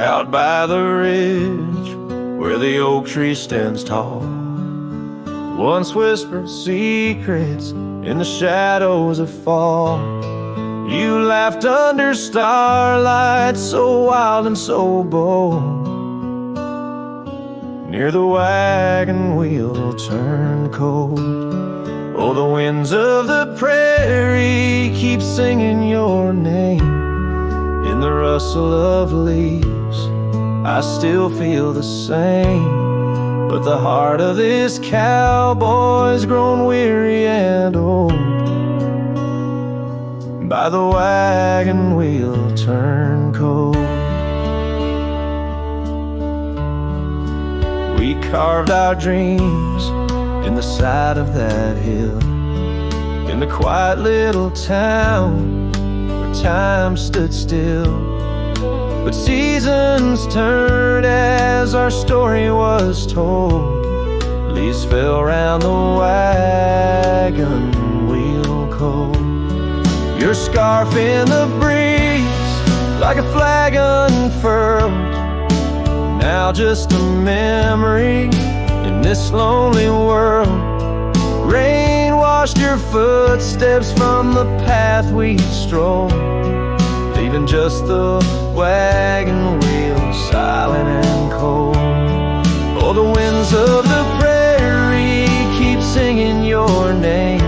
out by the ridge where the oak tree stands tall. Once whispered secrets in the shadows of fall. You laughed under starlight, so wild and so bold. Near the wagon wheel turned cold. Oh, the winds of the prairie keep singing your name. In the rustle of leaves, I still feel the same. But the heart of this cowboy's grown weary and old. By the wagon wheel turned cold. We carved our dreams in the side of that hill, in the quiet little town where time stood still. But seasons turned as our story was told. Leaves fell round the wagon wheel cold. Your scarf in the breeze like a flag unfurled. Now just a memory in this lonely world. Rain washed your footsteps from the path we strolled, leaving just the wagon wheel silent and cold. Oh, the winds of the prairie keep singing your name.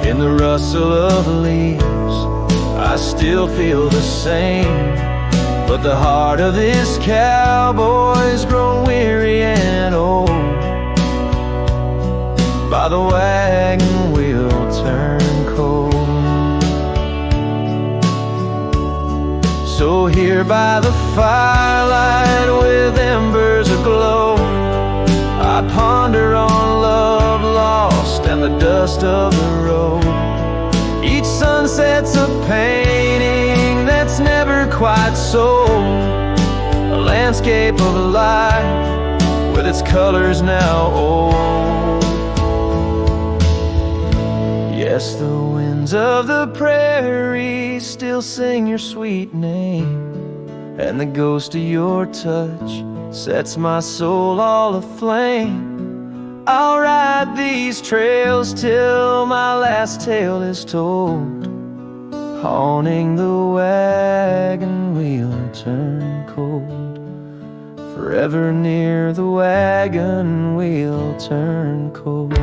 In the rustle of leaves, I still feel the same. But the heart of this cowboy's grown weary and old. By the wagon wheel turned cold. So here by the firelight with embers aglow, I ponder on love lost and the dust of the road. Each sunset's a painting that's never quite sold, a landscape of life with its colors now old. Yes, the winds of the prairie still sing your sweet name, and the ghost of your touch sets my soul all aflame. I'll ride these trails till my last tale is told, haunting the wagon wheel turned cold. Forever near the wagon wheel turned cold.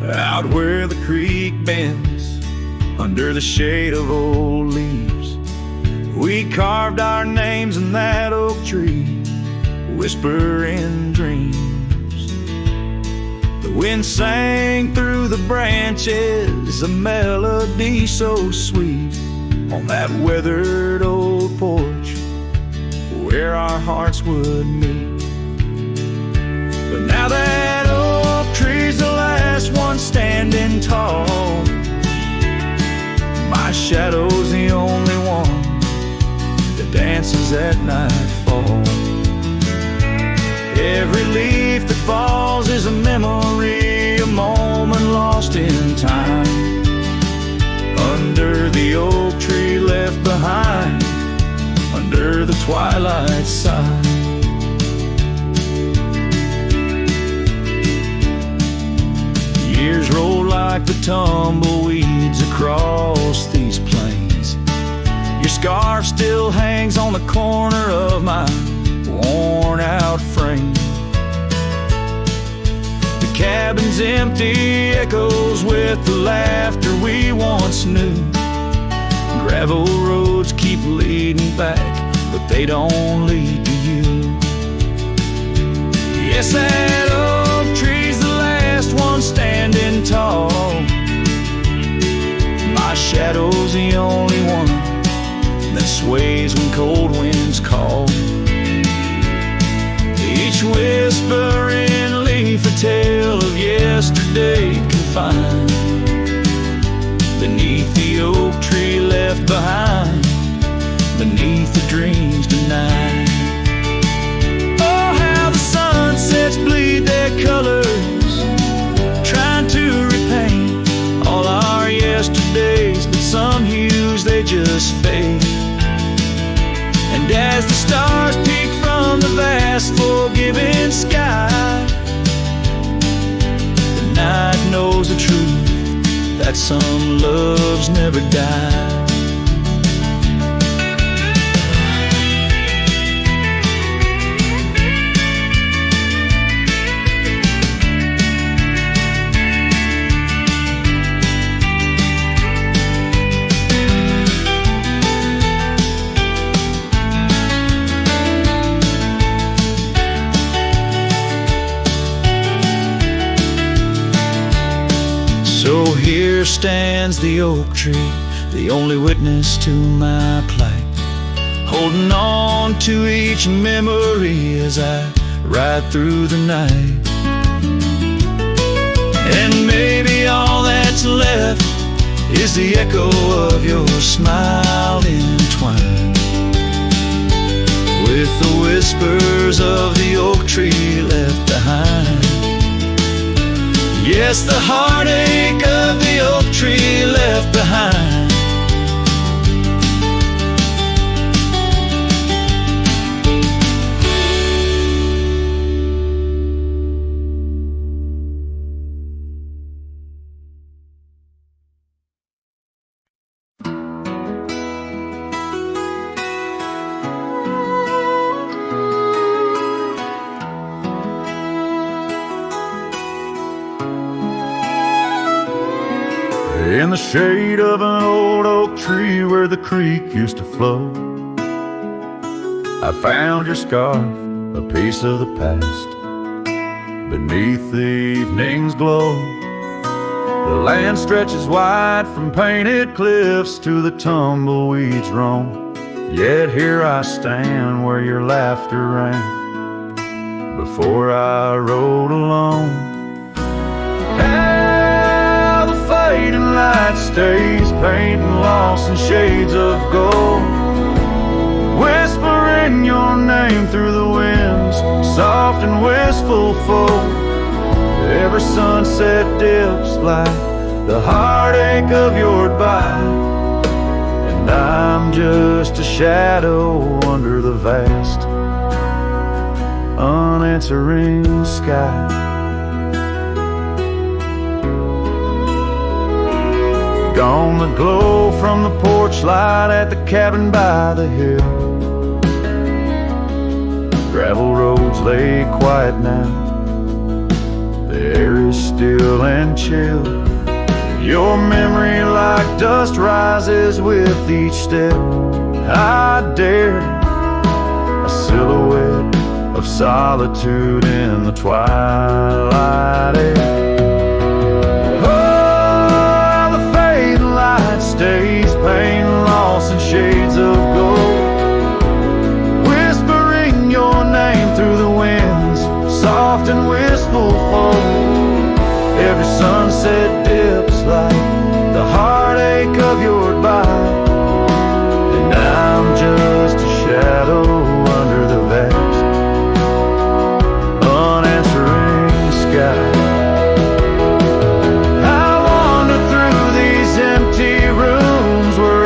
Out where the creek bends, under the shade of old leaves, we carved our names in that oak tree, whispering dreams. The wind sang through the branches, a melody so sweet, on that weathered old porch where our hearts would meet. But now that oak tree's the last one standing tall, my shadow's the only one that dances at nightfall. Every leaf that falls is a memory, a moment lost in time, under the oak tree left behind, under the twilight side. Years roll like the tumbleweeds across these plains. Your scarf still hangs on the corner of my worn out frame. The cabin's empty, echoes with the laughter we once knew. Gravel roads keep leading back, but they don't lead to you. Yes, that oak tree's the last one standing tall, my shadow's the only one that sways when cold winds call. Each whispering leaf a tale of yesterday confined beneath the behind beneath the dreams tonight. Oh, how the sunsets bleed their colors, trying to repaint all our yesterdays, but some hues they just fade. And as the stars peek from the vast forgiving sky, the night knows the truth that some loves never die. So here stands the oak tree, the only witness to my plight, holding on to each memory as I ride through the night. And maybe all that's left is the echo of your smile entwined with the whispers of the oak tree left behind. Yes, the heartache of the oak tree left behind. In the shade of an old oak tree where the creek used to flow, I found your scarf, a piece of the past, beneath the evening's glow. The land stretches wide from painted cliffs to the tumbleweeds roam, yet here I stand where your laughter rang before I rode alone. Fading light stays, painting lost in shades of gold, whispering your name through the winds, soft and wistful fold. Every sunset dips like the heartache of your goodbye, and I'm just a shadow under the vast, unanswering sky. Gone the glow from the porch light at the cabin by the hill. Gravel roads lay quiet now, the air is still and chill. Your memory like dust rises with each step I dare, a silhouette of solitude in the twilight air. Stays, pain lost in shades of gold, whispering your name through the winds, soft and wistful fold. Every sunset dips like the heartache of your goodbye, and I'm just a shadow under the vast, unanswering sky.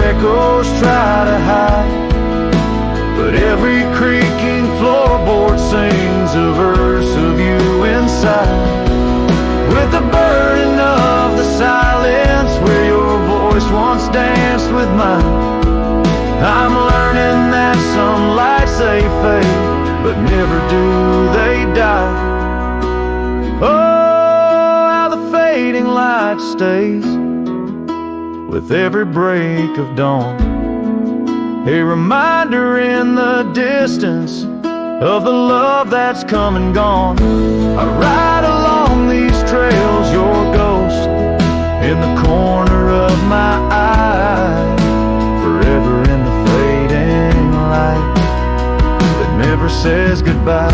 Echoes try to hide, but every creaking floorboard sings a verse of you inside. With the burden of the silence where your voice once danced with mine, I'm learning that some lights they fade, but never do they die. Oh, how the fading light stays with every break of dawn, a reminder in the distance of the love that's come and gone. I ride along these trails, your ghost in the corner of my eye, forever in the fading light that never says goodbye.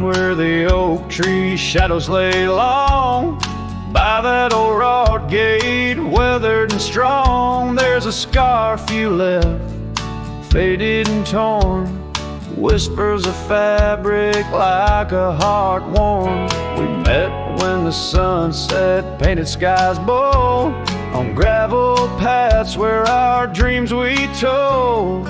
where the oak tree shadows lay long, by that old wrought gate, weathered and strong, there's a scarf you left, faded and torn, whispers of fabric like a heart worn. We met when the sunset painted skies bold, on gravel paths where our dreams we told.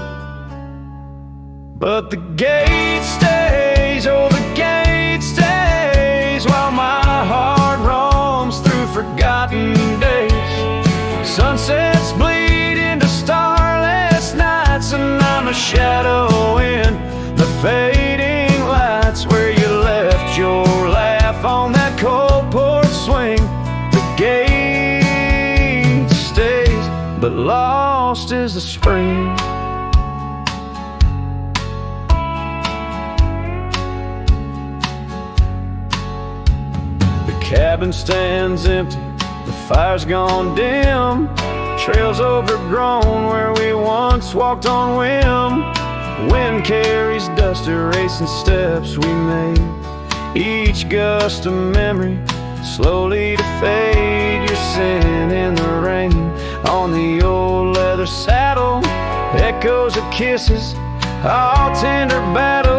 But the gate stays, oh the gate stays, while my heart roams through forgotten days. Sunsets bleed into starless nights, and I'm a shadow in the fading lights, where you left your laugh on that cold porch swing. The gate stays, but lost is the spring. The cabin stands empty, the fire's gone dim, trails overgrown where we once walked on whim. Wind carries dust, erasing steps we made, each gust of memory slowly to fade. Your scent in the rain on the old leather saddle, echoes of kisses, all tender battle.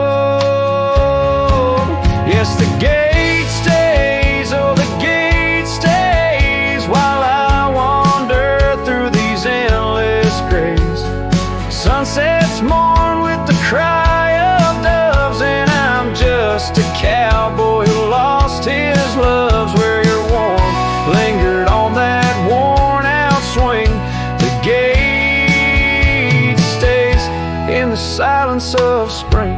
Yes, the gate stays, oh the gate stays, while I wander through these endless grays. Sunsets mourn with the cry of doves, and I'm just a cowboy who lost his loves, where your warmth lingered on that worn out swing. The gate stays in the silence of spring.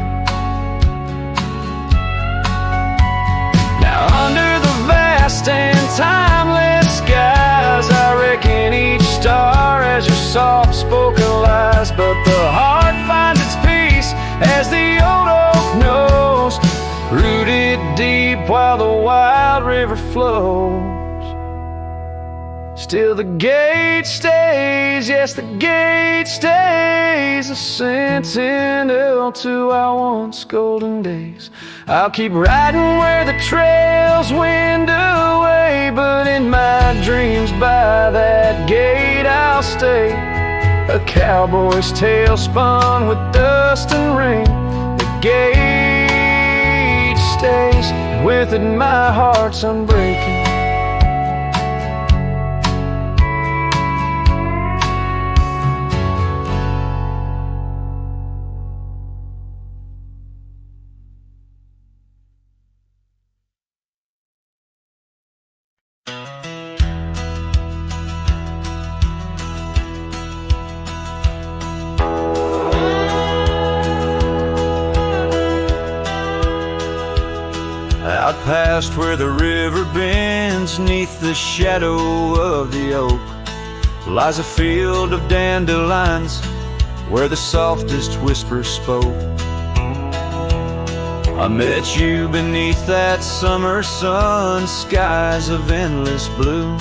Now under the vast and timeless skies, I reckon each star as your soft-spoken lies, but the heart finds its peace as the old oak knows, rooted deep while the wild river flows. Still the gate stays, yes the gate stays, a sentinel to our once golden days. I'll keep riding where the trails wind away, but in my dreams by that gate I'll stay. A cowboy's tale spun with dust and rain. The gate stays, and with it my heart's unbreaking. Out past where the river bends, neath the shadow of the oak, lies a field of dandelions where the softest whisper spoke. I met you beneath that summer sun, skies of endless blue.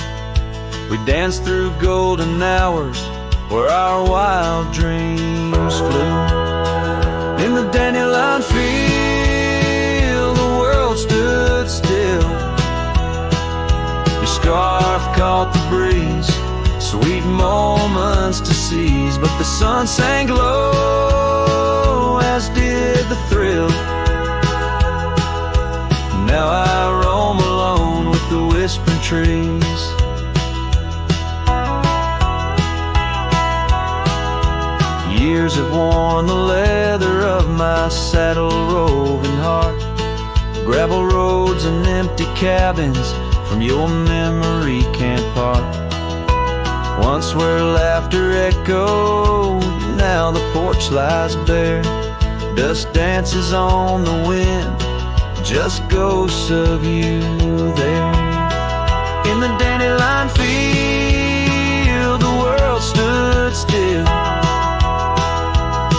We danced through golden hours where our wild dreams flew. In the dandelion field, the world stood still. Your scarf caught the breeze, sweet moments to seize, but the sun sang low, as did the thrill. Now I roam alone with the whispering trees. Years have worn the leather of my saddle roving heart, gravel roads and empty cabins from your memory can't part. Once where laughter echoed, now the porch lies bare. Dust dances on the wind, just ghosts of you there. In the dandelion field, the world stood still.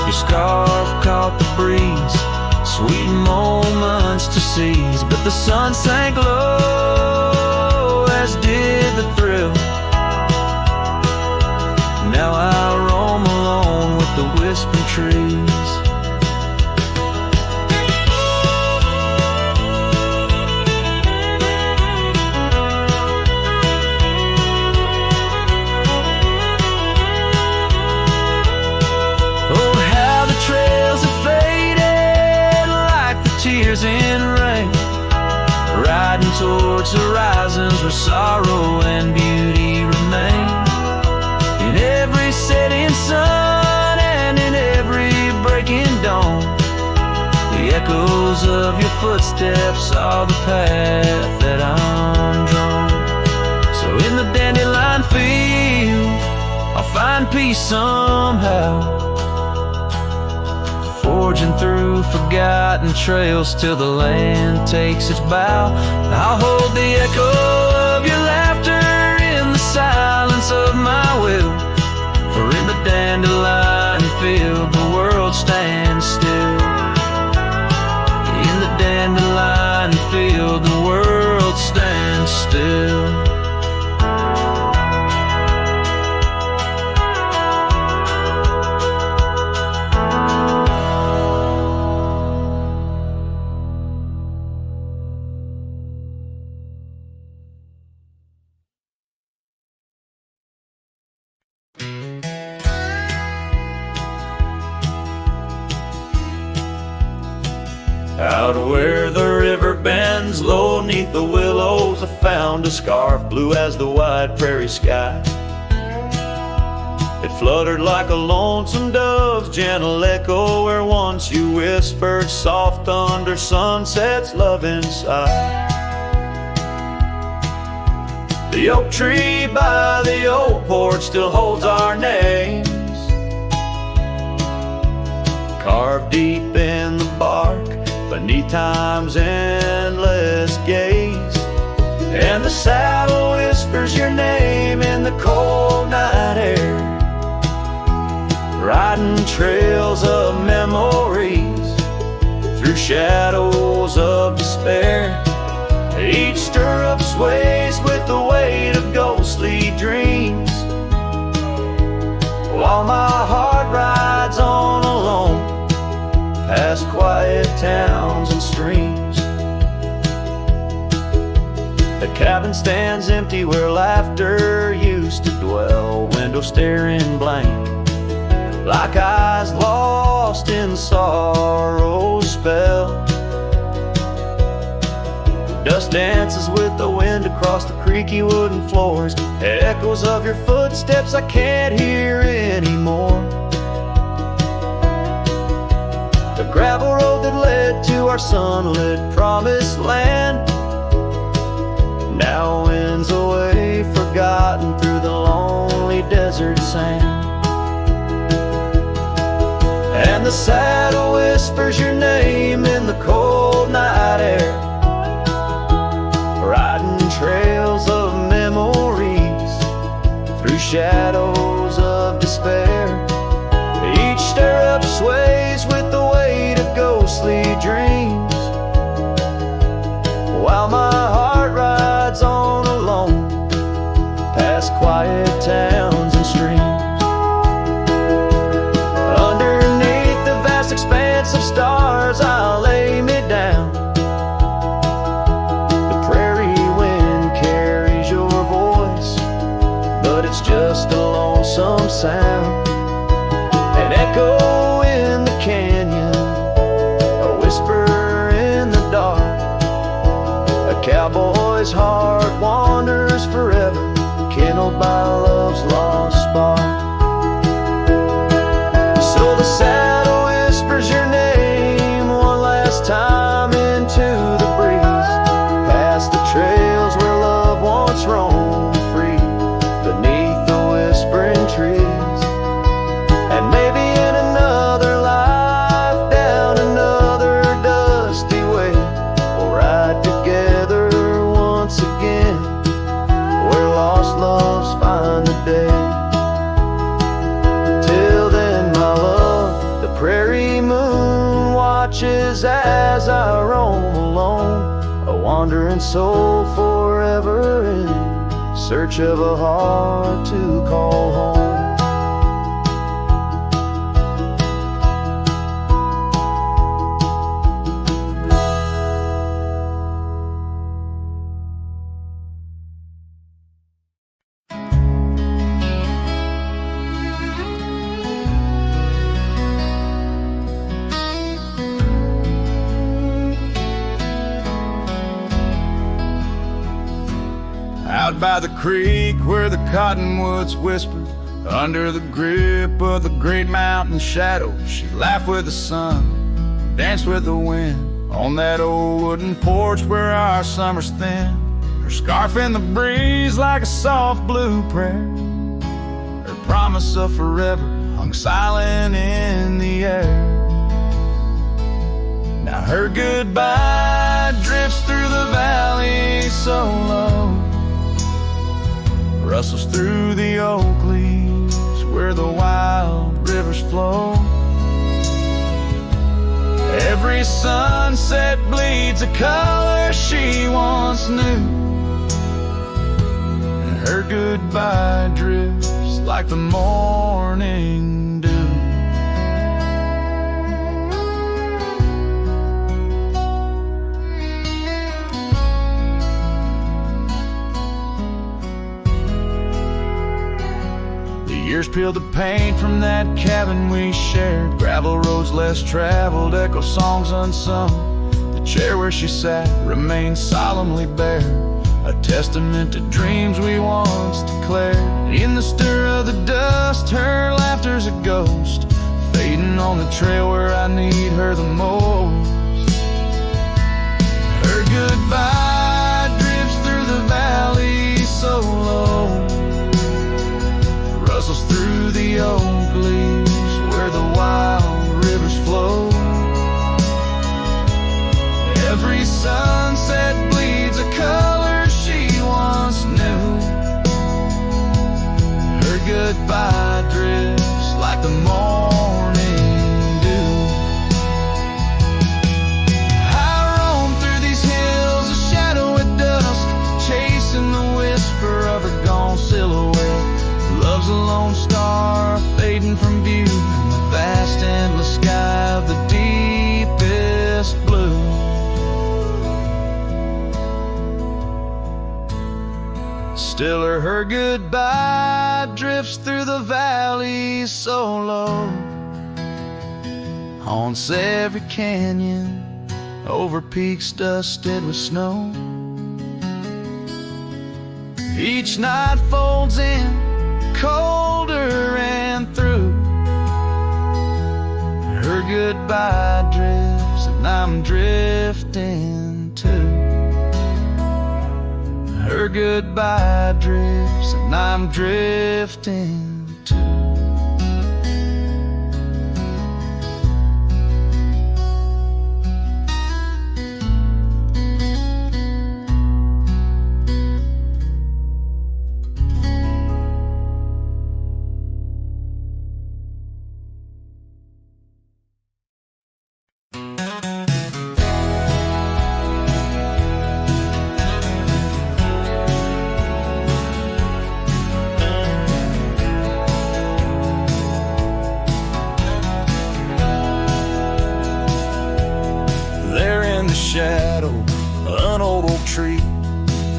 Your scarf caught the breeze, sweet moments to seize, but the sun sank low, as did the thrill. Now I roam alone with the whispering trees. towards horizons where sorrow and beauty remain. In every setting sun and in every breaking dawn, the echoes of your footsteps are the path that I'm drawn. So in the dandelion field, I'll find peace somehow, forging through forgotten trails till the land takes its bow. I'll hold the echo of your laughter in the silence of my will, for in the dandelion field the world stands still. In the dandelion field the world stands still. Out where the river bends low neath the willows, I found a scarf blue as the wide prairie sky. It fluttered like a lonesome dove's gentle echo, where once you whispered soft under sunset's loving sigh. The oak tree by the old porch still holds our names, carved deep in the bark beneath time's endless gaze. And the saddle whispers your name in the cold night air, riding trails of memories through shadows of despair. Each stirrup sways with the weight of ghostly dreams, while my heart rides on alone past quiet towns and streams. The cabin stands empty where laughter used to dwell, window staring blank, like eyes lost in sorrow's spell. Dust dances with the wind across the creaky wooden floors, echoes of your footsteps I can't hear anymore. The gravel road that led to our sunlit promised land now winds away forgotten through the lonely desert sand. And the saddle whispers your name in the cold night air, riding trails of memories through shadows of despair. Each stirrup sways with the weight of ghostly dreams, while my heart rides on alone past quiet towns and streams. Underneath the vast expanse of stars I'll lay me down. The prairie wind carries your voice, but it's just a lonesome sound. An echo in the canyon, a whisper in the dark. A cowboy's heart wanders forever, kindled by love's lost spark. So the saddle whispers your name one last time into the breeze, past the trails where love once roamed free, beneath the whispering trees. And maybe in another life, down another dusty way, we'll ride together once again, where lost loves find the day. Till then, my love, the prairie moon watches as I roam alone, a wandering soul forever in search of a heart to call home. Out by the creek where the cottonwoods whisper, under the grip of the great mountain shadow, she laughed with the sun, danced with the wind, on that old wooden porch where our summer's thin. Her scarf in the breeze like a soft blue prayer, her promise of forever hung silent in the air. Now her goodbye drifts through the valley so low, rustles through the oak leaves where the wild rivers flow. Every sunset bleeds a color she once knew, and her goodbye drifts like the morning dew. Years peeled the paint from that cabin we shared, gravel roads less traveled, echo songs unsung. The chair where she sat remained solemnly bare, a testament to dreams we once declared. In the stir of the dust, her laughter's a ghost, fading on the trail where I need her the most. Her goodbye drifts through the valley so low, rustles through the oak leaves where the wild rivers flow. Every sunset bleeds a color she once knew, her goodbye drifts like the morning dew. I roam through these hills, a shadow at dusk, chasing the whisper of her gone silhouette. Love's a lone star fading from view in the vast endless sky of the deepest blue. Still her goodbye drifts through the valley so low, haunts every canyon, over peaks dusted with snow. Each night folds in colder and through, her goodbye drifts and I'm drifting too. Her goodbye drifts and I'm drifting too.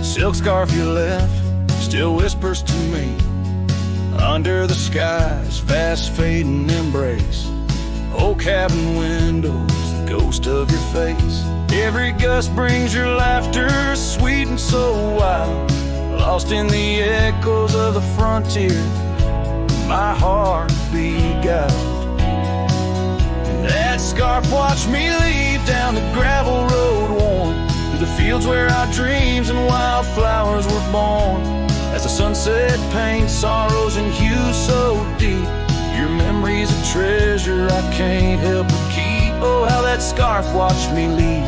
Silk scarf you left still whispers to me under the sky's fast fading embrace. Old cabin windows, the ghost of your face. Every gust brings your laughter, sweet and so wild, lost in the echoes of the frontier. My heart beguiled. That scarf watched me leave down the gravel road worn, the fields where our dreams and wildflowers were born. As the sunset paints sorrows and hues so deep, your memory's a treasure I can't help but keep. Oh, how that scarf watched me leave,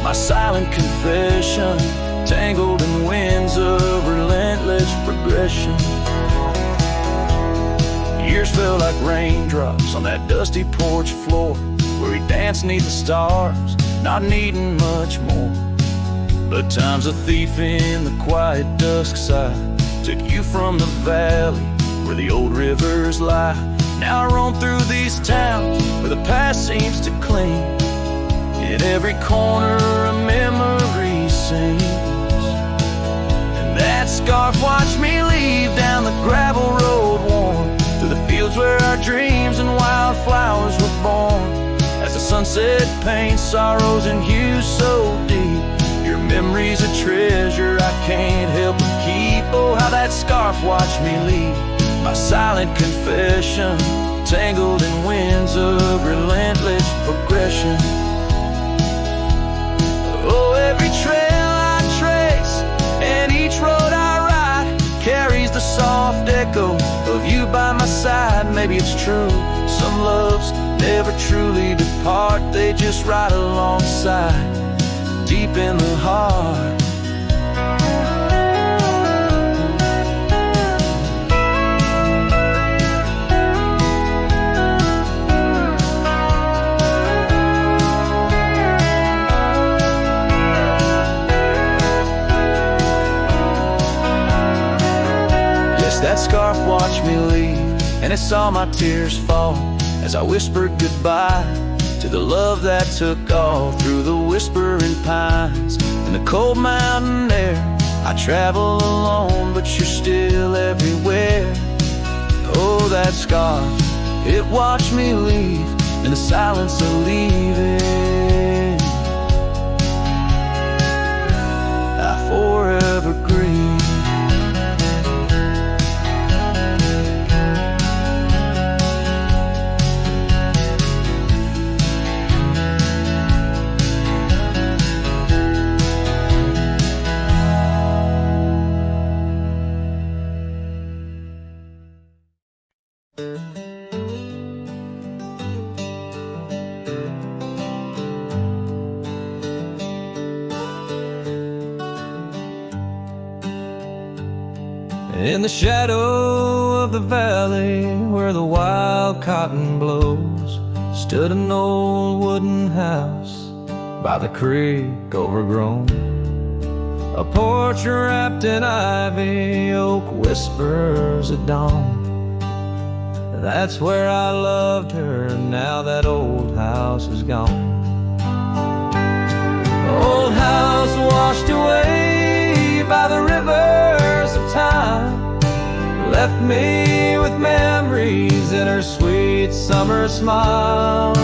my silent confession, tangled in winds of relentless progression. Years felt like raindrops on that dusty porch floor, where we danced neath the stars, not needing much more. But time's a thief in the quiet dusk side, took you from the valley where the old rivers lie. Now I roam through these towns where the past seems to cling. At every corner a memory sings, and that scarf watched me leave down the gravel road worn, through the fields where our dreams and wildflowers were born. As the sunset paints sorrows and hues so deep, your memory's a treasure I can't help but keep. that scarf watch me leave, my silent confession, tangled in winds of relentless progression. Oh, every trail I trace and each road I ride carries the soft echo of you by my side. Maybe it's true, some loves never truly depart, they just ride alongside, deep in the heart. That scarf watched me leave, and it saw my tears fall as I whispered goodbye to the love that took all through the whispering pines and the cold mountain air. I travel alone, but you're still everywhere. Oh, that scarf, it watched me leave in the silence of leaving. I forever grieve. In the shadow of the valley where the wild cotton blows stood an old wooden house by the creek overgrown. A porch wrapped in ivy, oak whispers at dawn. That's where I loved her, now that old house is gone. Old house washed away by the rivers of time, left me with memories in her sweet summer smile.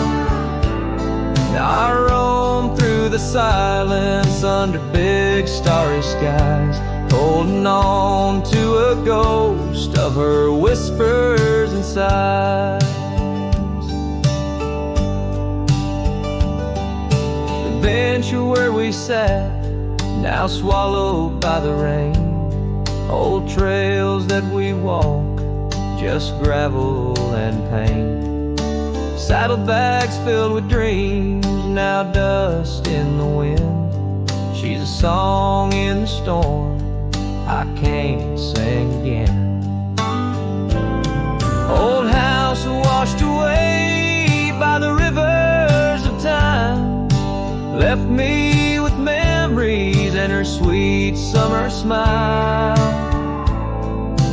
Now I roam through the silence under big starry skies, holding on to a ghost of her whispers and sighs. The bench where we sat, now swallowed by the rain. Old trails that we walk, just gravel and pain. Saddlebags filled with dreams, now dust in the wind. She's a song in the storm I can't sing again. Old house washed away by the rivers of time, left me with memories and her sweet summer smile.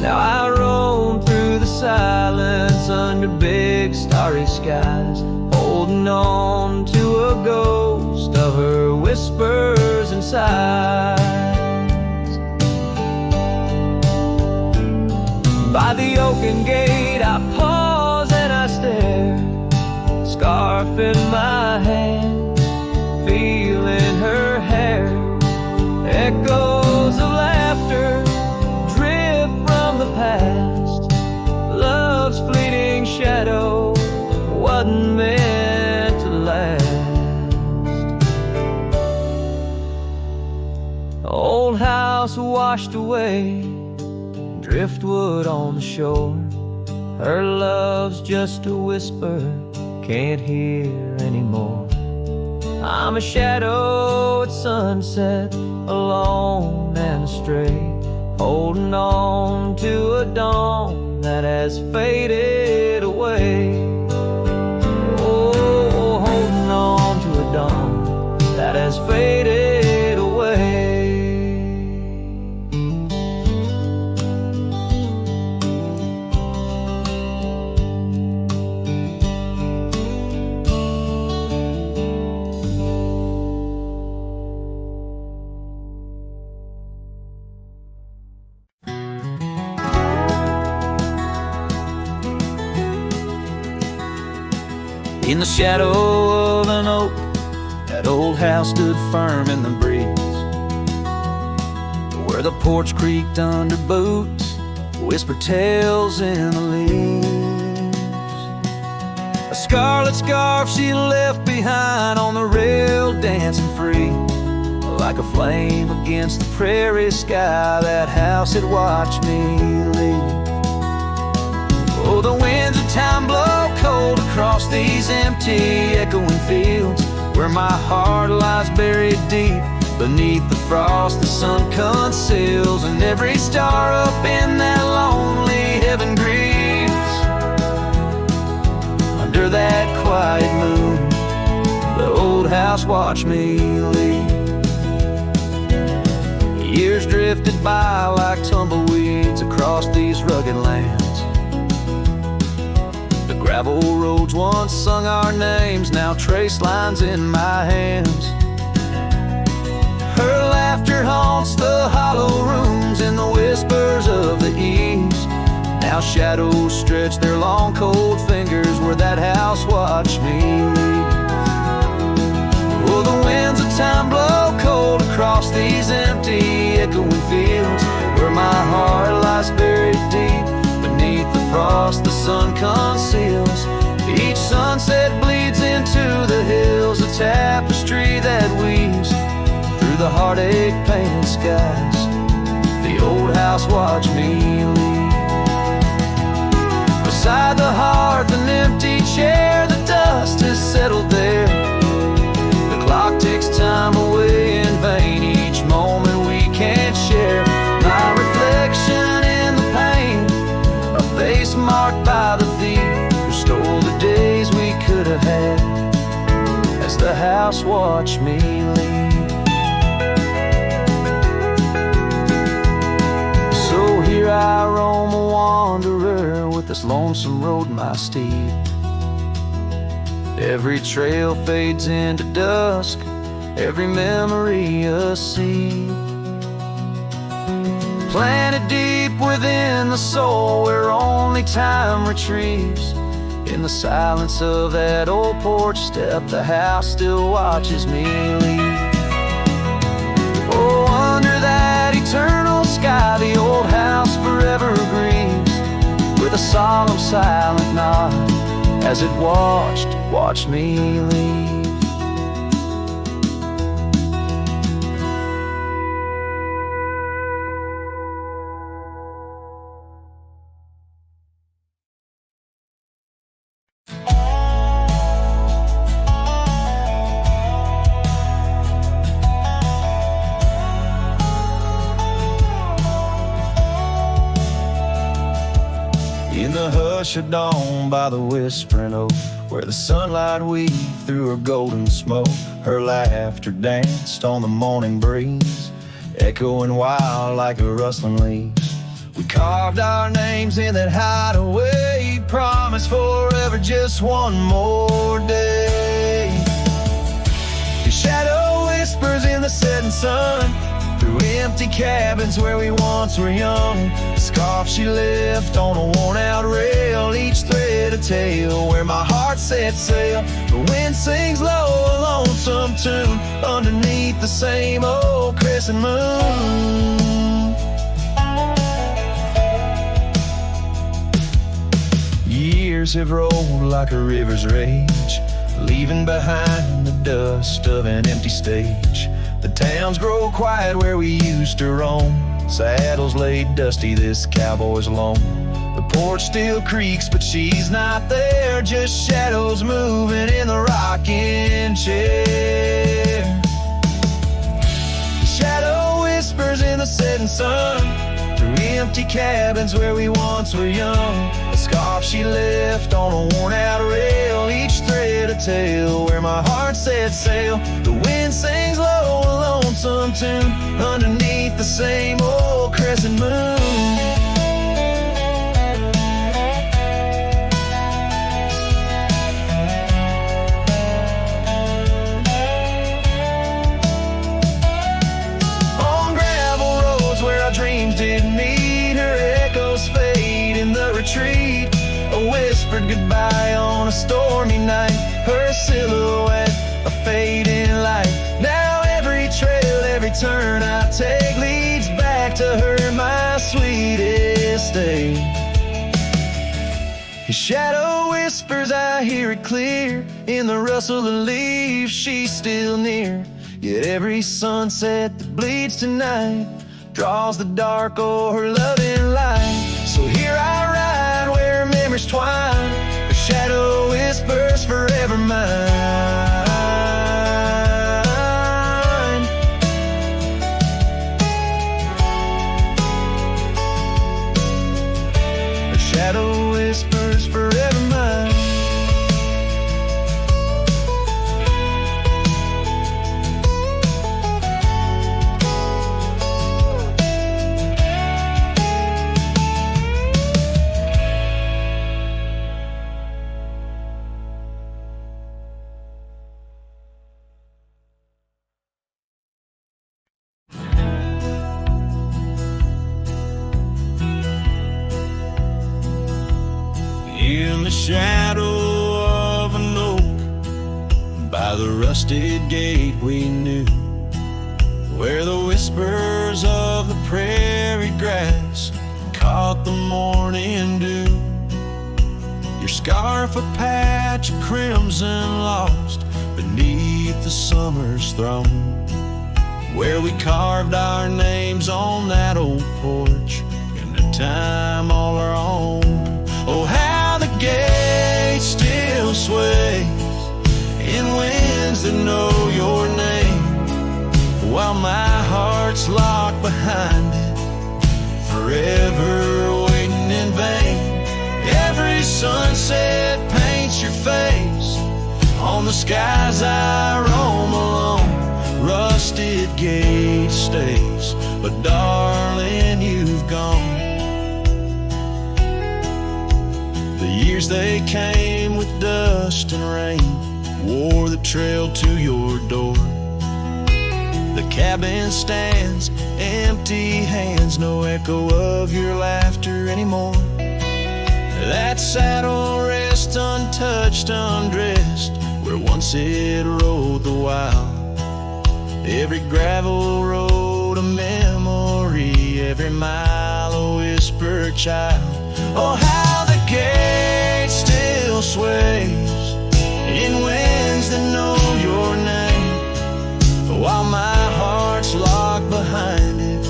Now I roam through the silence under big starry skies, holding on to a ghost of her whispers and sighs. By the oaken gate I pause and I stare, scarf in my hand, feeling her hair. Echoes of laughter drift from the past, love's fleeting shadow wasn't meant to last. Old house washed away, driftwood on the shore. Her love's just a whisper, can't hear anymore. I'm a shadow at sunset, alone and astray, holding on to a dawn that has faded away. Oh, holding on to a dawn that has faded away. In the shadow of an oak, that old house stood firm in the breeze. where the porch creaked under boots, whispered tales in the leaves. A scarlet scarf she left behind on the rail, dancing free, like a flame against the prairie sky. That house had watched me leave. Oh, the winds of time blow cold across these empty, echoing fields, where my heart lies buried deep beneath the frost the sun conceals, and every star up in that lonely heaven grieves. Under that quiet moon, the old house watched me leave. Years drifted by like tumbleweeds across these rugged lands. The gravel roads once sung our names, now trace lines in my hands. Her laughter haunts the hollow rooms in the whispers of the east. Now shadows stretch their long cold fingers where that house watched me leave. Oh, the winds of time blow cold across these empty, echoing fields, where my heart lies buried deep beneath the frost the sun conceals. Each sunset bleeds into the hills, a tapestry that weaves through the heartache painted skies. The old house watched me leave. Beside the hearth, an empty chair, the dust has settled there. The clock ticks time away in vain, each moment we can't share. My reflection in the pain, a face marked by the thief who stole the days we could have had, as the house watched me leave. So here I roam, a wanderer, with this lonesome road my steed. Every trail fades into dusk, every memory a seed, planted deep within the soul, where only time retrieves. In the silence of that old porch step, the house still watches me leave. Oh, under that eternal sky, the old house forever grieves, with a solemn silent nod, as it watched me leave. In the hush of dawn by the whispering oak, where the sunlight weaved through her golden smoke, her laughter danced on the morning breeze, echoing wild like a rustling leaves. We carved our names in that hideaway, promised forever just one more day. Your shadow whispers in the setting sun, through empty cabins where we once were young. The scarf she left on a worn-out rail, each thread a tale, where my heart set sail. The wind sings low, a lonesome tune, underneath the same old crescent moon. Years have rolled like a river's rage, leaving behind the dust of an empty stage. The towns grow quiet where we used to roam, saddles laid dusty, this cowboy's alone. The porch still creaks, but she's not there, just shadows moving in the rocking chair. The shadow whispers in the setting sun, through empty cabins where we once were young. A scarf she left on a worn-out rail, each thread a tale, where my heart set sail. The wind sings low, a lonesome tune, underneath the same old crescent moon. On gravel roads where our dreams didn't meet, her echoes fade in the retreat. A whispered goodbye on a stormy night, her silhouette a fading light. Now every trail, every turn I take leads back to her my sweetest day. His shadow whispers, I hear it clear. In the rustle of leaves, she's still near. Yet every sunset that bleeds tonight draws the dark o'er her loving light. So here I ride where memories twine. Her shadow whispers, forever mine. Her shadow whispers, forever mine. In the shadow of an oak, by the rusted gate we knew, where the whispers of the prairie grass caught the morning dew. Your scarf a patch of crimson lost beneath the summer's throne, where we carved our names on that old porch in a time all our own. Oh, how the gate still sways in winds that know your name, while my heart's locked behind it, forever waiting in vain. Every sunset paints your face on the skies I roam alone. Rusted gate stays, but darling, you've gone. The years they came with dust and rain wore the trail to your door. The cabin stands, empty hands, no echo of your laughter anymore. That saddle rests untouched, undressed, where once it rode the wild. Every gravel road a memory, every mile a whispered child. Oh, how the gate still sways in winds that know your name, while my heart's locked behind it,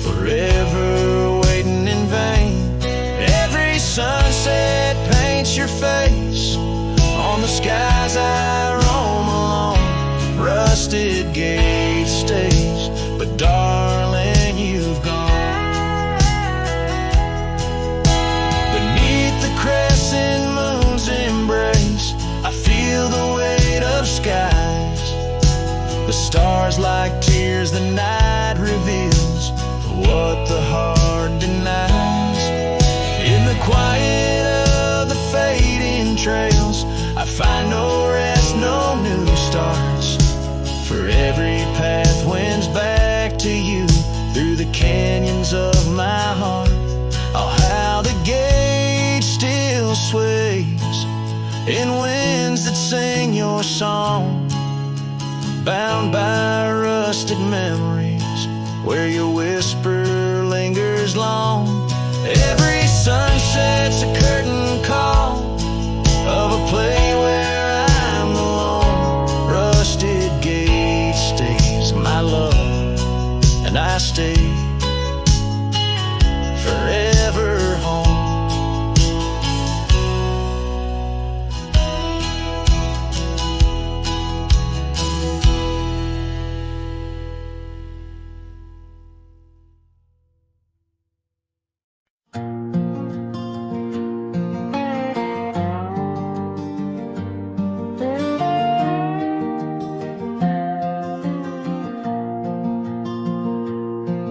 forever waiting in vain. Every sunset paints your face on the skies I roam alone. Rusted gate stays, but darling, you've gone. Beneath the crescent moon's embrace, I feel the weight of skies. The stars like tears the night reveals, what the heart denies. In the quiet of the fading trails, I find no rest, no new starts. For every path wends back to you, through the canyons of my heart. Oh, how the gate still sways in winds that sing your song, bound by rusted memories, where your whisper lingers long. Every sunset's a curtain call of a play where I'm alone. Rusted gate stays, my love, and I stay forever home.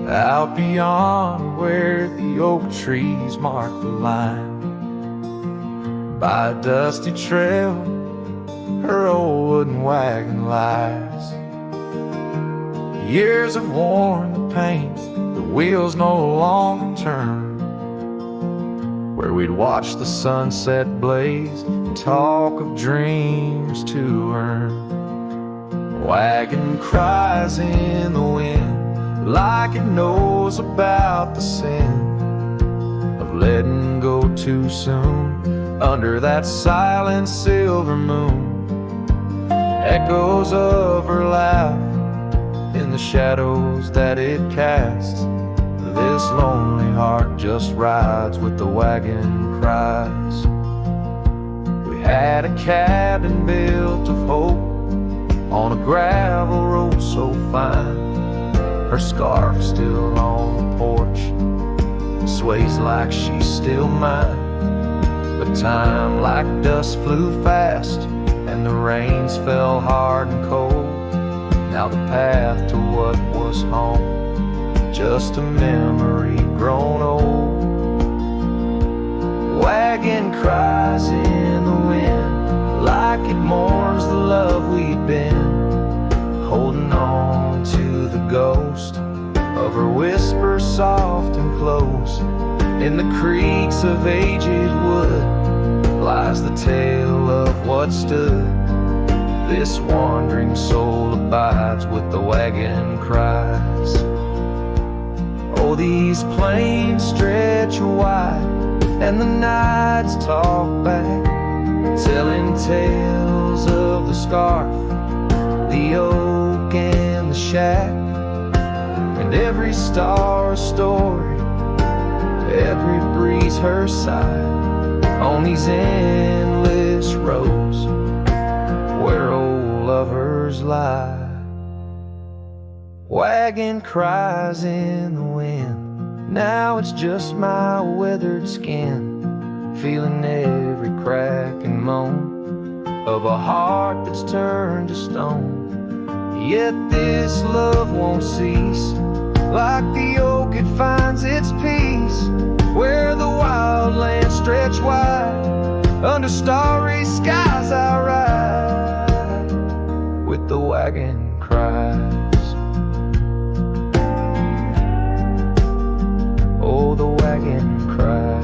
Out beyond where the oak trees mark the line, by a dusty trail, her old wooden wagon lies. Years have worn the paint, the wheels no longer turn, where we'd watch the sunset blaze and talk of dreams to earn. Wagon cries in the wind like it knows about the sin of letting go too soon. Under that silent silver moon, echoes of her laugh in the shadows that it casts. This lonely heart just rides with the wagon cries. We had a cabin built of hope on a gravel road so fine. Her scarf still on the porch, sways like she's still mine. But time like dust flew fast, and the rains fell hard and cold. Now the path to what was home, just a memory grown old. Wagon cries in the wind, like it mourns the love we'd been, holding on to the ghost of her whisper soft and close. In the creaks of aged wood lies the tale of what stood. This wandering soul abides with the wagon cries. Oh, these plains stretch wide, and the nights talk back, telling tales of the scarf, the oak and the shack, and every star a story, every breeze her side, on these endless roads where old lovers lie. Wagon cries in the wind, now it's just my weathered skin, feeling every crack and moan of a heart that's turned to stone. Yet this love won't cease, like the oak it finds its peace, where the wild lands stretch wide, under starry skies I ride with the wagon cries. Oh, the wagon cries.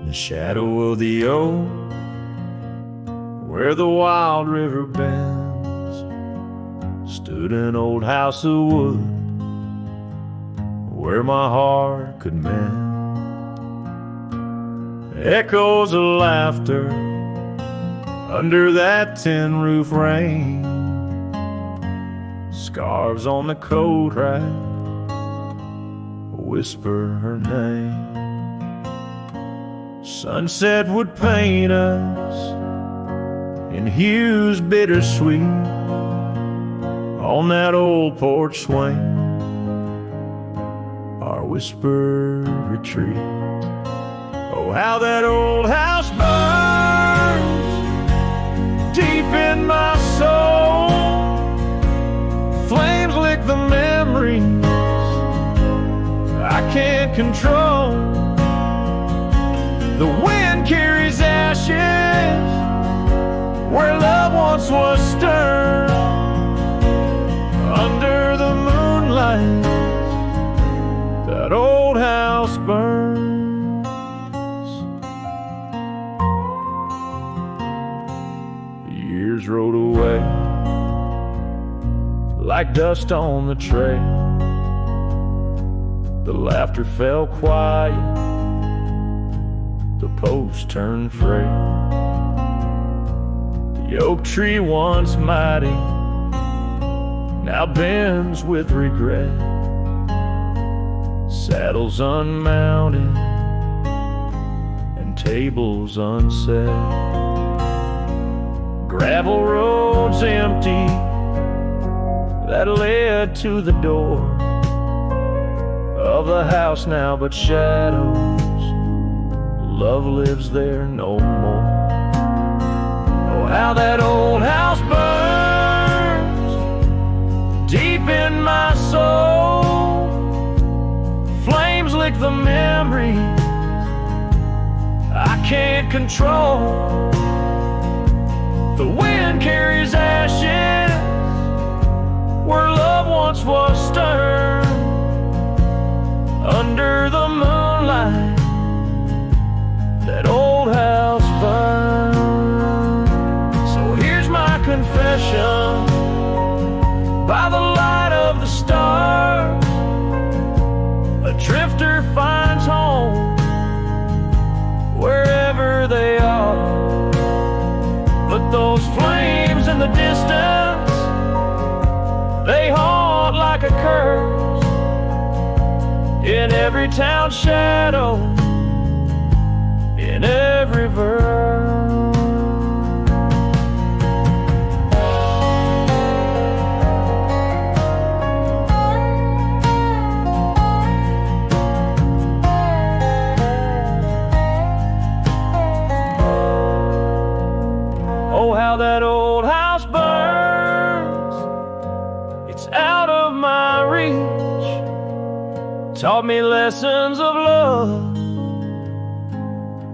The shadow of the oak, where the wild river bends, stood an old house of wood where my heart could mend. Echoes of laughter under that tin roof rain, scarves on the coat rack whisper her name. Sunset would paint us in hues bittersweet on that old porch swing, our whispered retreat. Oh, how that old house burns deep in my soul. Flames lick the memories I can't control. The wind carries ashes where love once was stirred. Under the moonlight, that old house burns. The years rode away like dust on the trail. The laughter fell quiet, the post turned frail. The oak tree once mighty now bends with regret. Saddles unmounted and tables unset. Gravel roads empty that led to the door of the house now but shadows. Love lives there no more. Oh, how that old house burns deep in my soul. Flames lick the memories I can't control. The wind carries ashes where love once was stern. Under the moonlight, that old house burned. So here's my confession, by the light of the stars, a drifter finds home wherever they are. But those flames in the distance, they haunt like a curse in every town shadow, in every verse. Oh, how that old house burns, it's out of my reach. Taught me lessons of love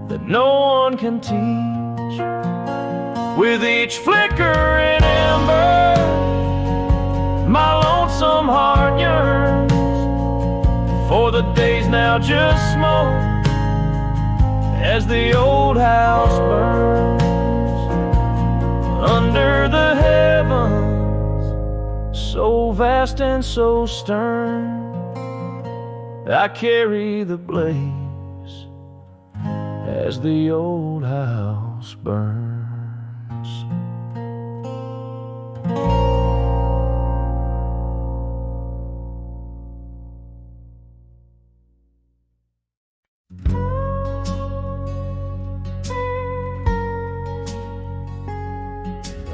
that no one can teach. With each flickering ember, my lonesome heart yearns for the days now just smoke as the old house burns. Under the heavens, so vast and so stern, I carry the blaze as the old house burns.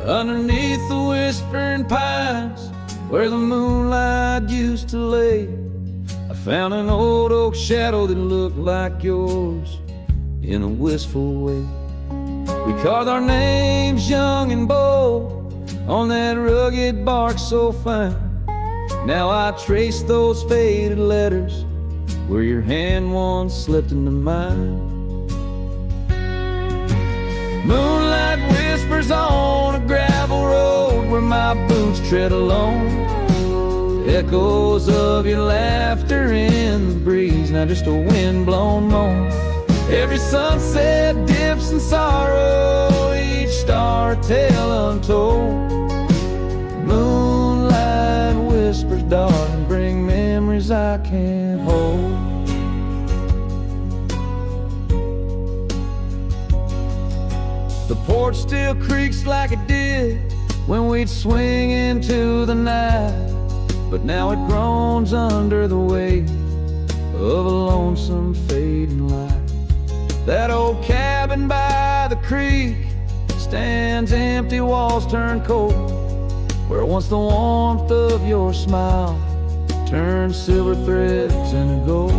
Underneath the whispering pines, where the moonlight used to lay, I found an old oak shadow that looked like yours in a wistful way. We carved our names young and bold on that rugged bark so fine. Now I trace those faded letters where your hand once slipped into mine. Moonlight whispers on a gravel road where my boots tread alone. Echoes of your laughter in the breeze, now just a wind-blown moan. Every sunset dips in sorrow, each star a tale untold. Moonlight whispers, darling, bring memories I can't hold. The porch still creaks like it did when we'd swing into the night, but now it groans under the weight of a lonesome fading light. That old cabin by the creek stands empty, walls turn cold, where once the warmth of your smile turned silver threads into gold.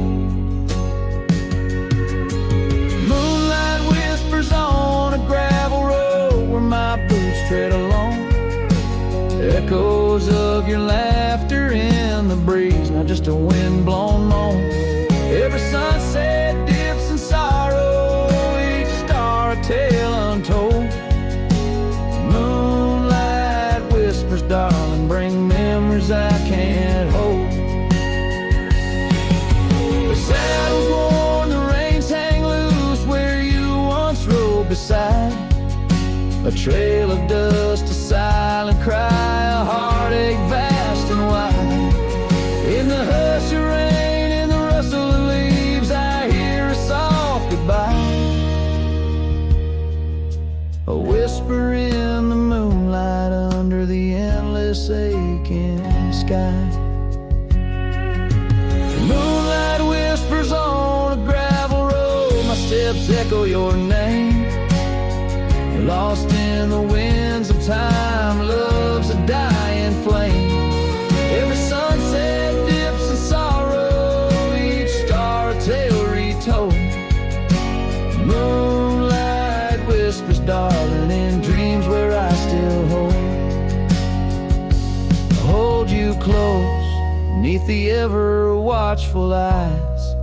Moonlight whispers on a gravel road where my boots tread alone. Echoes of your laughter in the breeze, not just a wind-blown moan. Every sunset dips in sorrow, each star a tale untold. Moonlight whispers, darling, bring memories I can't hold. The saddle's worn, the reins hang loose where you once rode beside. A trail of dust, a silent cry, a heartache vast and wide. In the hush of rain, in the rustle of leaves, I hear a soft goodbye. A whisper in the moonlight under the endless aching sky. Moonlight whispers on a gravel road, my steps echo your name. Lost in the winds of time, love's a dying flame. Every sunset dips in sorrow, each star a tale retold. Moonlight whispers, darling, in dreams where I still hold you close, neath the ever watchful eyes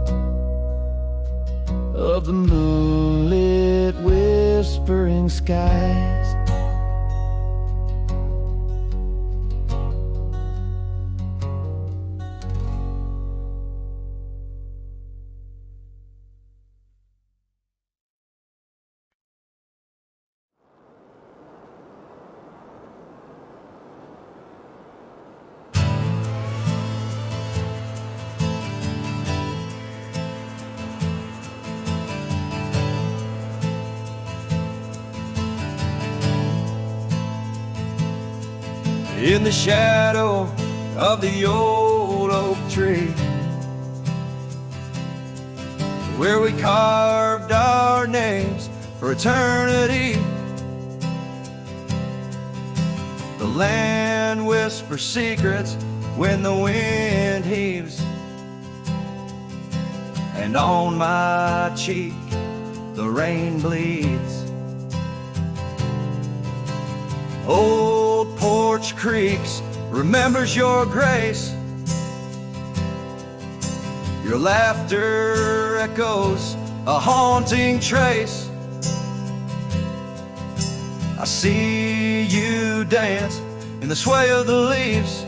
of the moonlit whispering skies. in the shadow of the old oak tree, where we carved our names for eternity. The land whispers secrets when the wind heaves, and on my cheek the rain bleeds. Old porch creaks remembers your grace. Your laughter echoes a haunting trace. I see you dance in the sway of the leaves,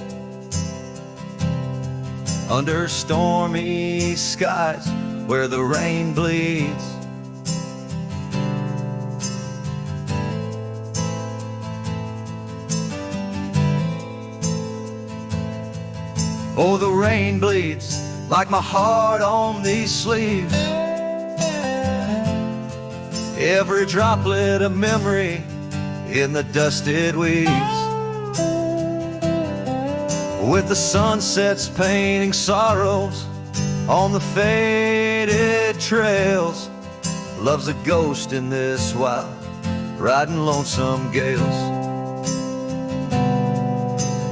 under stormy skies where the rain bleeds. Oh, the rain bleeds like my heart on these sleeves. Every droplet of memory in the dusted weeds, with the sunsets painting sorrows on the faded trails. Love's a ghost in this wild, riding lonesome gales.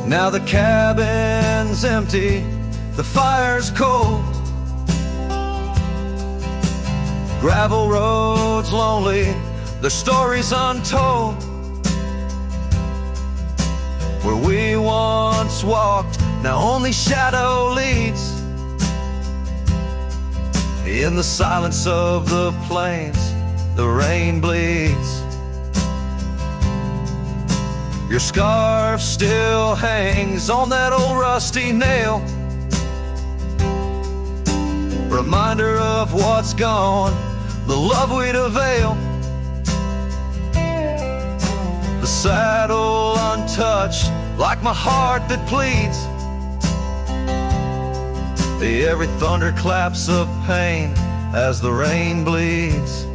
Now the cabin's empty, the fire's cold, gravel roads lonely, the stories untold. Where we once walked, now only shadow leads. In the silence of the plains, the rain bleeds. Your scarf still hangs on that old rusty nail, reminder of what's gone, the love we'd avail. The saddle untouched, like my heart that pleads. Every thunder claps of pain as the rain bleeds.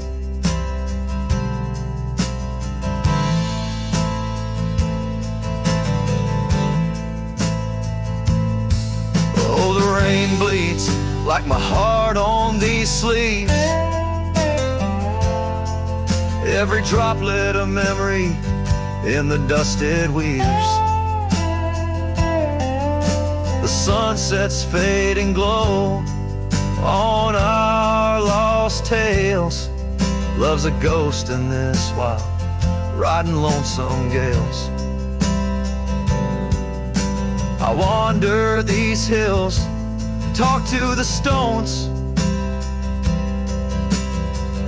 Oh, the rain bleeds like my heart on these sleeves. Every droplet of memory in the dusted weaves. The sunset's fading glow on our lost tales. Love's a ghost in this wild, riding lonesome gales. I wander these hills, talk to the stones,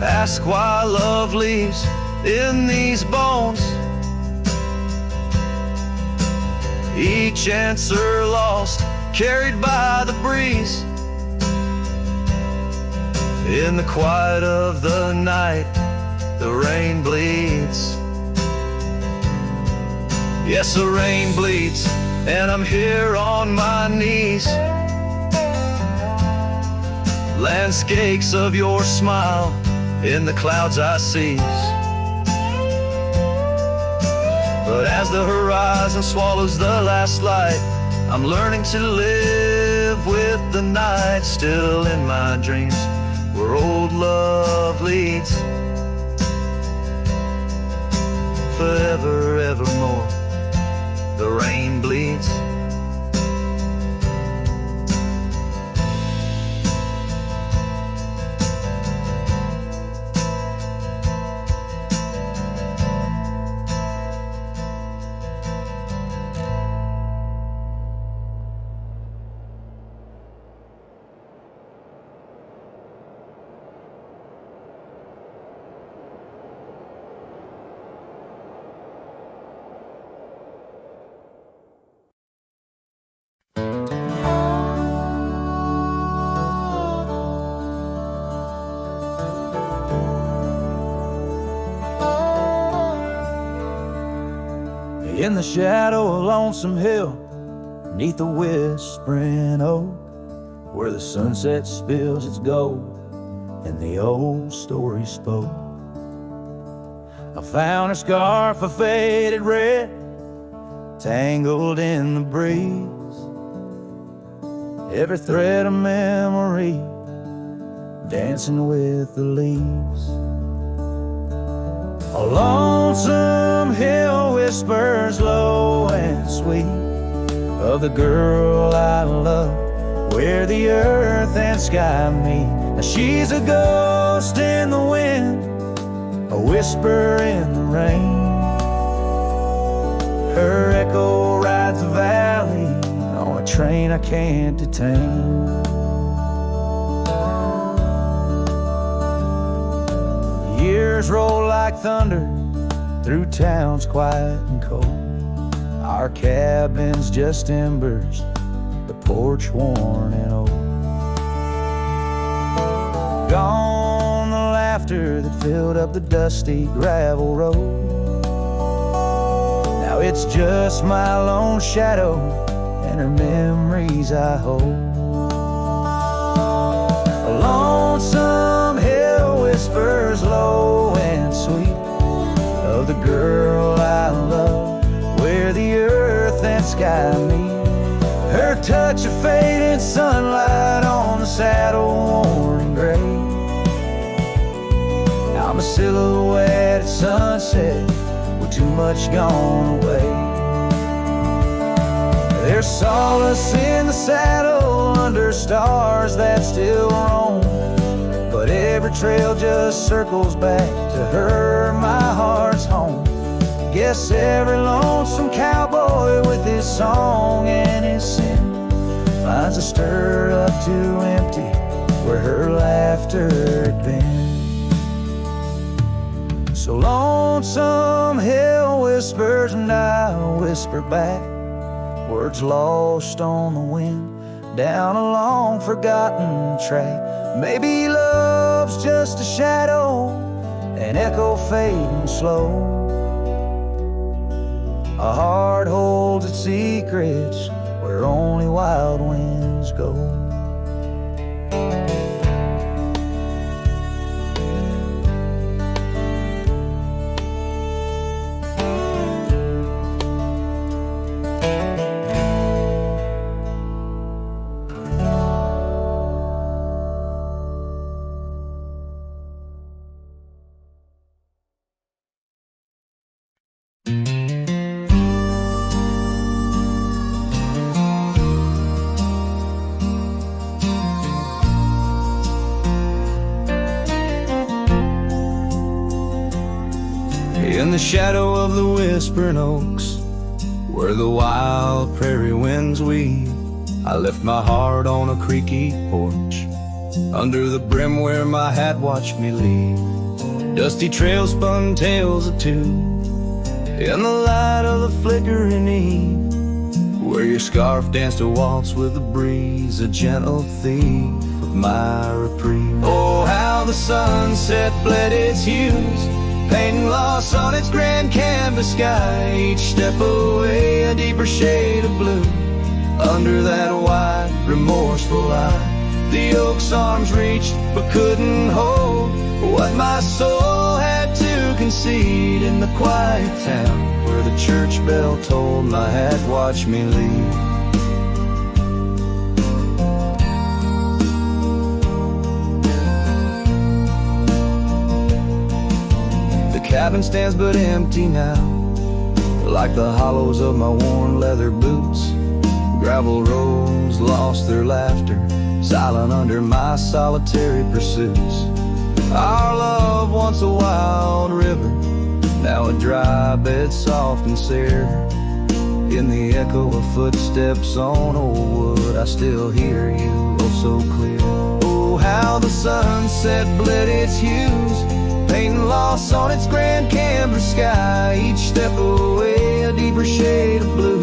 ask why love leaves in these bones. Each answer lost, carried by the breeze. In the quiet of the night, the rain bleeds. Yes, the rain bleeds, and I'm here on my knees. Landscapes of your smile in the clouds I seize. But as the horizon swallows the last light, I'm learning to live with the night. Still in my dreams, where old love leads. Forever, evermore, the rain bleeds. In the shadow of Lonesome Hill, neath the whispering oak, where the sunset spills its gold and the old story spoke. I found a scarf of faded red tangled in the breeze. Every thread of memory dancing with the leaves. A lonesome hill whispers low and sweet of the girl I love, where the earth and sky meet. Now she's a ghost in the wind, a whisper in the rain. Her echo rides the valley on a train I can't detain. Years roll like thunder through towns quiet and cold. Our cabin's just embers, the porch worn and old. Gone the laughter that filled up the dusty gravel road. Now it's just my lone shadow and her memories I hold. A lonesome hill whispers low and sweet of the girl I love, where the earth and sky meet. Her touch of fading sunlight on the saddle worn gray. I'm a silhouette at sunset with too much gone away. There's solace in the saddle under stars that still roam, but every trail just circles back to her, my heart's home. Guess every lonesome cowboy with his song and his sin finds a stir up too empty where her laughter had been. So lonesome hill whispers and I whisper back, words lost on the wind down a long forgotten track. Maybe love's just a shadow, an echo fading slow. A heart holds its secrets where only wild winds go. In the shadow of the whispering oaks, where the wild prairie winds weave, I left my heart on a creaky porch, under the brim where my hat watched me leave. Dusty trails spun tales of two, in the light of the flickering eve, where your scarf danced a waltz with the breeze, a gentle thief of my reprieve. Oh, how the sunset bled its hues, painting loss on its grand canvas sky. Each step away a deeper shade of blue, under that wide, remorseful eye. The oak's arms reached but couldn't hold what my soul had to concede. In the quiet town where the church bell tolled, my hat watched me leave. Cabin stands but empty now, like the hollows of my worn leather boots. Gravel roads lost their laughter, silent under my solitary pursuits. Our love, once a wild river, now a dry bed soft and sere. In the echo of footsteps on old wood, I still hear you oh so clear. Oh, how the sunset bled its hues, painting loss on its grand canvas sky. Each step away a deeper shade of blue,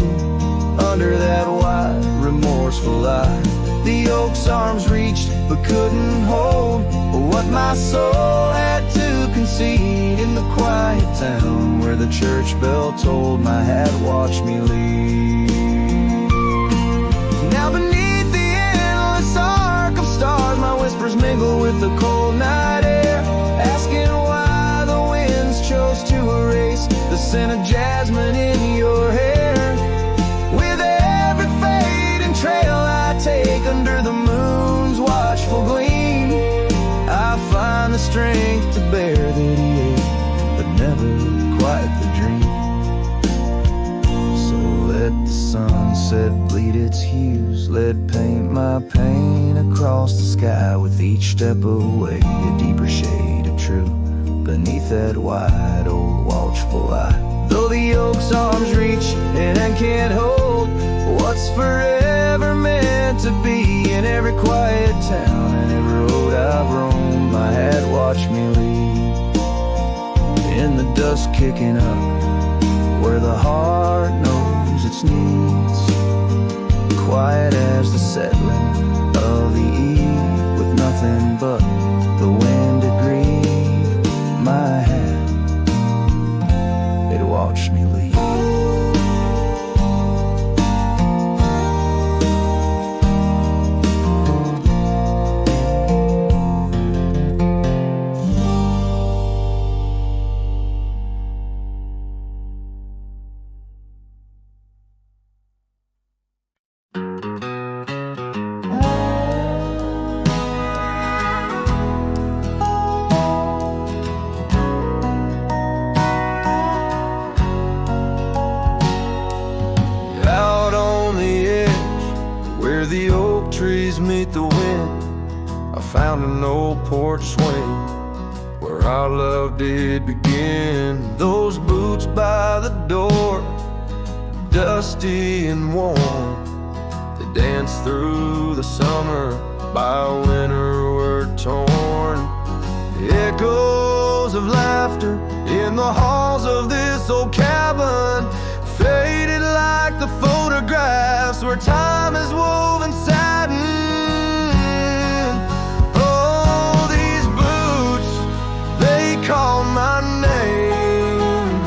under that wide, remorseful eye. The oak's arms reached but couldn't hold what my soul had to concede. In the quiet town where the church bell tolled, my hat watched me leave. Now beneath the endless arc of stars, my whispers mingle with the cold night air, asking why the winds chose to erase the scent of jasmine in your hair. take under the moon's watchful gleam. I find the strength to bear the ache, but never quite the dream. So let the sunset bleed its hues, let paint my pain across the sky, with each step away a deeper shade of true beneath that wide old watchful eye. Though the oak's arms reach and can't hold what's forever meant to be, in every quiet town and every road I've roamed, my hat watched me lead. In the dust kicking up, where the heart knows its needs, quiet as the settling of the eve, with nothing but the wind to grieve. My hat, it watched me leave. Found an old porch swing where our love did begin. Those boots by the door, dusty and warm, they danced through the summer, by winter were torn. Echoes of laughter in the halls of this old cabin, faded like the photographs where time is woven satin. Call my name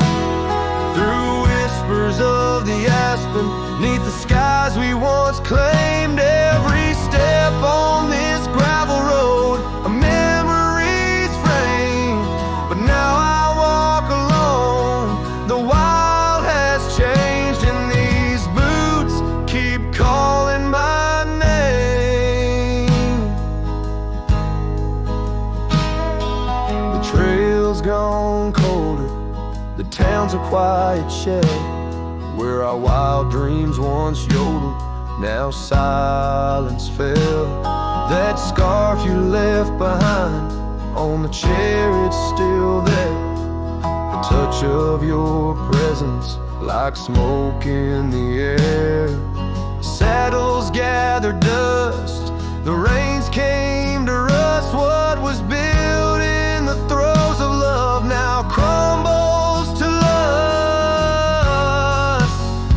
through whispers of the aspen, neath the skies we once claimed. Every step on this gravel road, a memory's frame, but now I walk alone. The wild has changed and these boots keep calling my name. The trail's gone colder, the town's a quiet shell, where our wild dreams once yodeled, now silence fell. That scarf you left behind on the chair, it's still there. The touch of your presence like smoke in the air. Saddles gathered dust, the rains came to rust. What was built in the throes of love now crumbles to lust.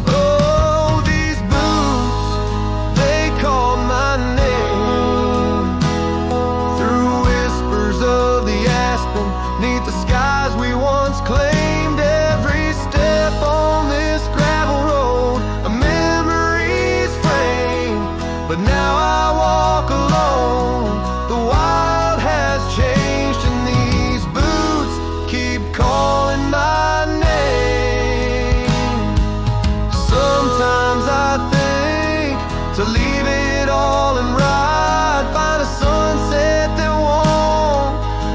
Oh, these boots, they called my name through whispers of the aspen, neath the skies we once claimed. Every step on this gravel road, a memory's frame, but now I walk alone. The wild has changed and these boots keep calling my name. Sometimes I think to leave it all and ride, find a sunset that won't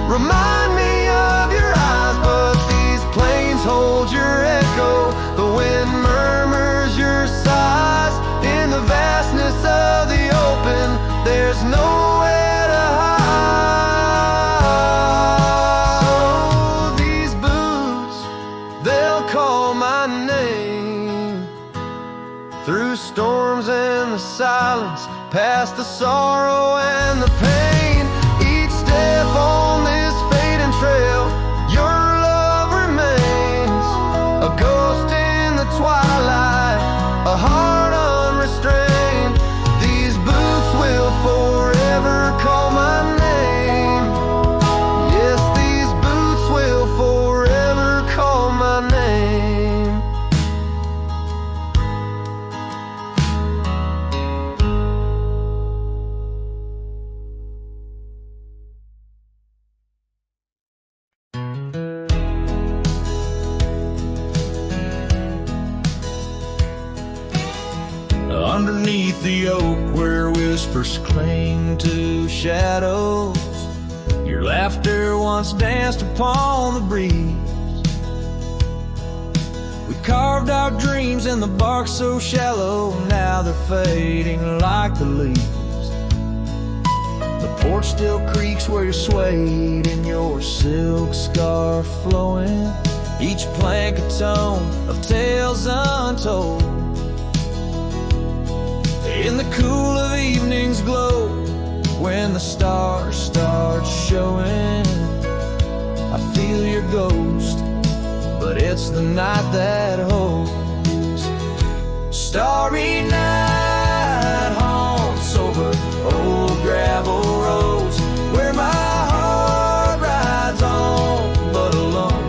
remind me of your eyes, but these plains hold your echo. The wind murmurs your sighs in the vastness of the open. There's nowhere to hide. So these boots, they'll call my name through storms and the silence, past the sorrow and the pain. Each step on this fading trail, your love remains a ghost in the twilight, a heart unrestrained. These boots will forever call my name. Yes, these boots will forever call my name. Underneath the oak where we whispers cling to shadows. Your laughter once danced upon the breeze. We carved our dreams in the bark so shallow, now they're fading like the leaves. The porch still creaks where you're swayed in your silk scarf flowing. Each plank a tone of tales untold. In the cool of evening's glow, when the stars start showing, I feel your ghost, but it's the night that holds. Starry night haunts over old gravel roads, where my heart rides on but alone.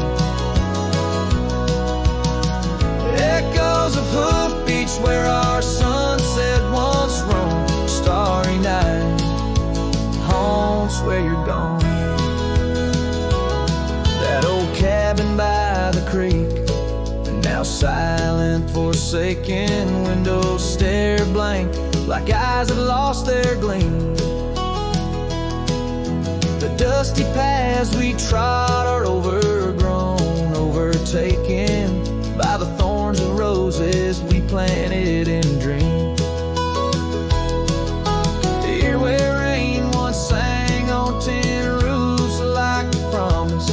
Echoes of hoofbeats where our sunset once roamed. Starry night haunts where you're gone. That old cabin by the creek, now silent, forsaken. Windows stare blank like eyes that lost their gleam. The dusty paths we trod are overgrown, overtaken by the thorns and roses we planted in dreams. Here where rain once sang on tin roofs like a promise,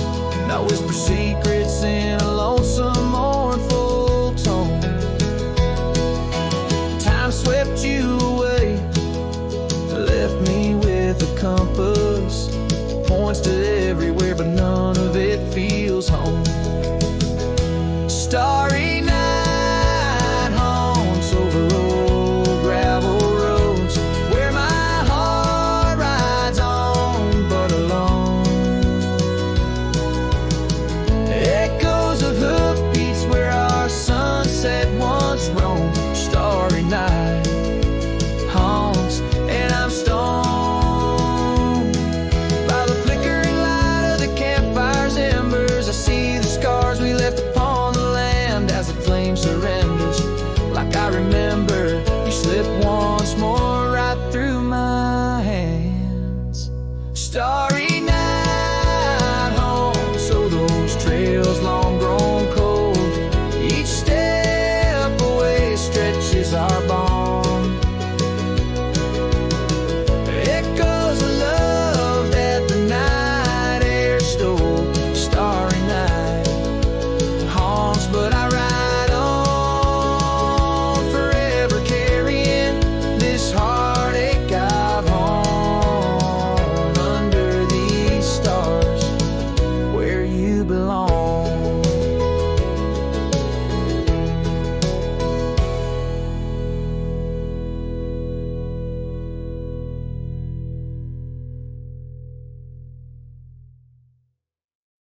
now whisper secrets in a lonesome mournful tone. Time swept you away, left me with a compass, points to everywhere but none of it feels home. Starry